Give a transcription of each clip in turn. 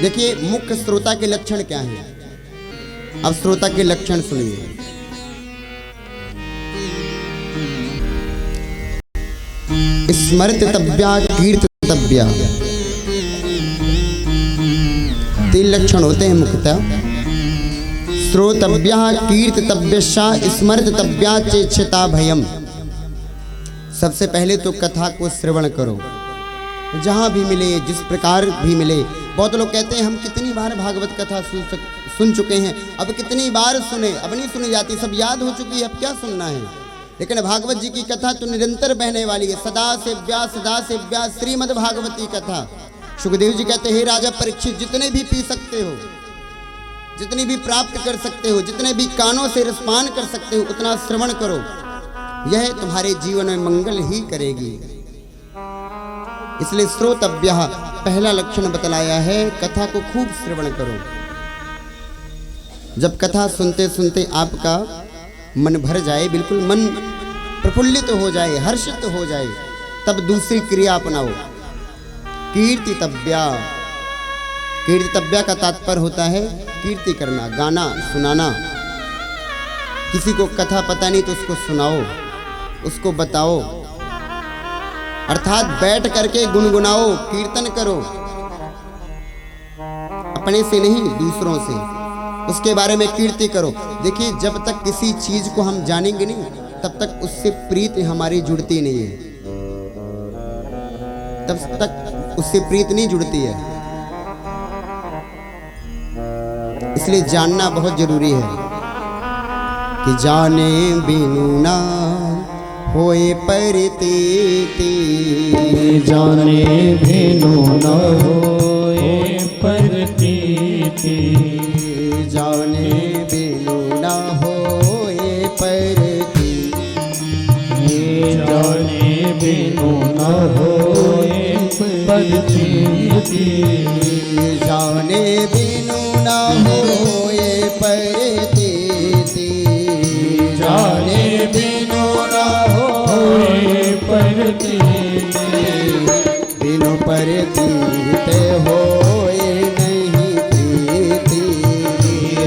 देखिए मुख्य श्रोता के लक्षण क्या हैं। अब श्रोता के लक्षण सुनिए। स्मर्तव्या कीर्तव्या, तीन लक्षण होते हैं मुख्यतः। श्रोतव्या कीर्तव्या स्मर्तव्या चेक्षता भयम। सबसे पहले तो कथा को श्रवण करो, जहाँ भी मिले, जिस प्रकार भी मिले। बहुत लोग कहते हैं हम कितनी बार भागवत कथा सुन चुके हैं, अब कितनी बार सुने, अब नहीं सुनी जाती, सब याद हो चुकी है, अब क्या सुनना है। लेकिन भागवत जी की कथा तो निरंतर बहने वाली है। सदा से व्यास श्रीमद् भागवती कथा। सुखदेव जी कहते हैं, राजा परीक्षित, जितने भी पी सकते हो, जितनी भी प्राप्त कर सकते हो, जितने भी कानों से रसपान कर सकते हो, उतना श्रवण करो, यह तुम्हारे जीवन में मंगल ही करेगी। इसलिए श्रोतव्य पहला लक्षण बतलाया है, कथा को खूब श्रवण करो। जब कथा सुनते सुनते आपका मन भर जाए, बिल्कुल मन प्रफुल्लित हो जाए, हर्षित हो जाए, तब दूसरी क्रिया अपनाओ, कीर्तितव्या। कीर्तितव्या का तात्पर्य होता है कीर्ति करना, गाना, सुनाना। किसी को कथा पता नहीं तो उसको सुनाओ, उसको बताओ, अर्थात बैठ करके गुनगुनाओ, कीर्तन करो, अपने से नहीं दूसरों से, उसके बारे में कीर्ति करो। देखिए जब तक किसी चीज को हम जानेंगे नहीं, तब तक उससे प्रीति हमारी जुड़ती नहीं है, तब तक उससे प्रीति नहीं जुड़ती है। इसलिए जानना बहुत जरूरी है कि जाने बिनु ना होए परतीति, जाने बिनु न होए परतीति, जाने बिनु न होए परतीति, जाने बिनु न होए परतीति, जाने बिनु न होए परतीति, जाने बिनु न होए परतीति, बिनु परतीत होए नहीं प्रीति,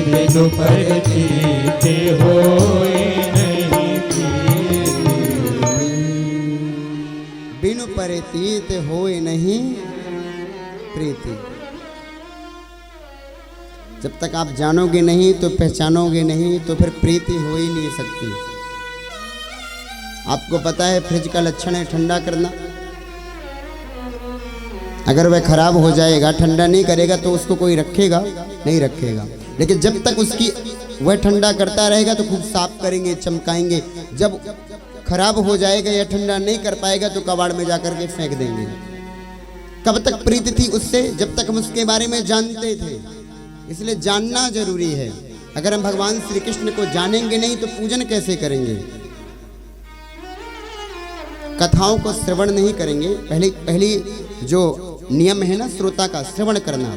बिनु परतीत होए नहीं प्रीति, बिनु परतीत होए नहीं प्रीति। जब तक आप जानोगे नहीं तो पहचानोगे नहीं, तो फिर प्रीति हो ही नहीं सकती। आपको पता है फ्रिज का लक्षण है ठंडा करना। अगर वह खराब हो जाएगा, ठंडा नहीं करेगा, तो उसको कोई रखेगा नहीं रखेगा। लेकिन जब तक उसकी वह ठंडा करता रहेगा तो खूब साफ करेंगे, चमकाएंगे। जब खराब हो जाएगा या ठंडा नहीं कर पाएगा तो कबाड़ में जाकर के फेंक देंगे। कब तक प्रीति थी उससे? जब तक हम उसके बारे में जानते थे। इसलिए जानना जरूरी है। अगर हम भगवान श्री कृष्ण को जानेंगे नहीं तो पूजन कैसे करेंगे? कथाओं को श्रवण नहीं करेंगे। पहली जो नियम है ना श्रोता का, श्रवण करना।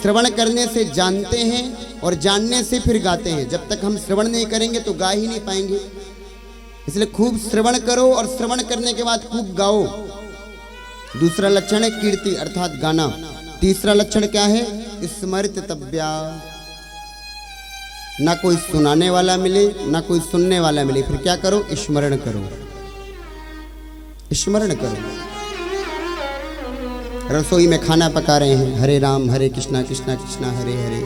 श्रवण करने से जानते हैं और जानने से फिर गाते हैं। जब तक हम श्रवण नहीं करेंगे तो गा ही नहीं पाएंगे। इसलिए खूब श्रवण करो और श्रवण करने के बाद खूब गाओ। दूसरा लक्षण है कीर्ति अर्थात गाना। तीसरा लक्षण क्या है? स्मर्तव्या। ना कोई सुनाने वाला मिले ना कोई सुनने वाला मिले, फिर क्या करो? स्मरण करो, स्मरण करो। रसोई में खाना पका रहे हैं, हरे राम हरे कृष्णा कृष्णा कृष्णा हरे हरे।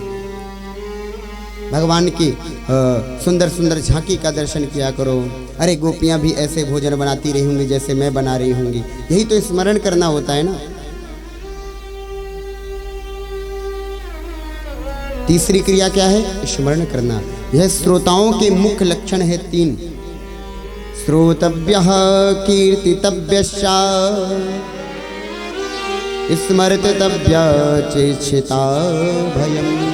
भगवान की सुंदर सुंदर झांकी का दर्शन किया करो। अरे गोपियां भी ऐसे भोजन बनाती रही होंगी जैसे मैं बना रही होंगी। यही तो स्मरण करना होता है ना। तीसरी क्रिया क्या है? स्मरण करना। यह श्रोताओं के मुख्य लक्षण है 3। श्रोतव्यः कीर्तितव्यश्च स्मर्तव्या चेक्षिता भयम्।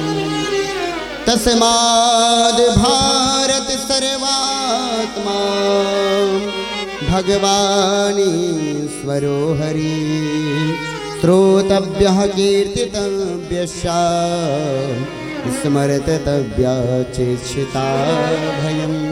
तस्माद् भारत सर्वात्मा भगवानीश्वरो हरि। श्रोतव्यः कीर्तितव्यश्च स्मर्तव्या चेक्षिता भयम्।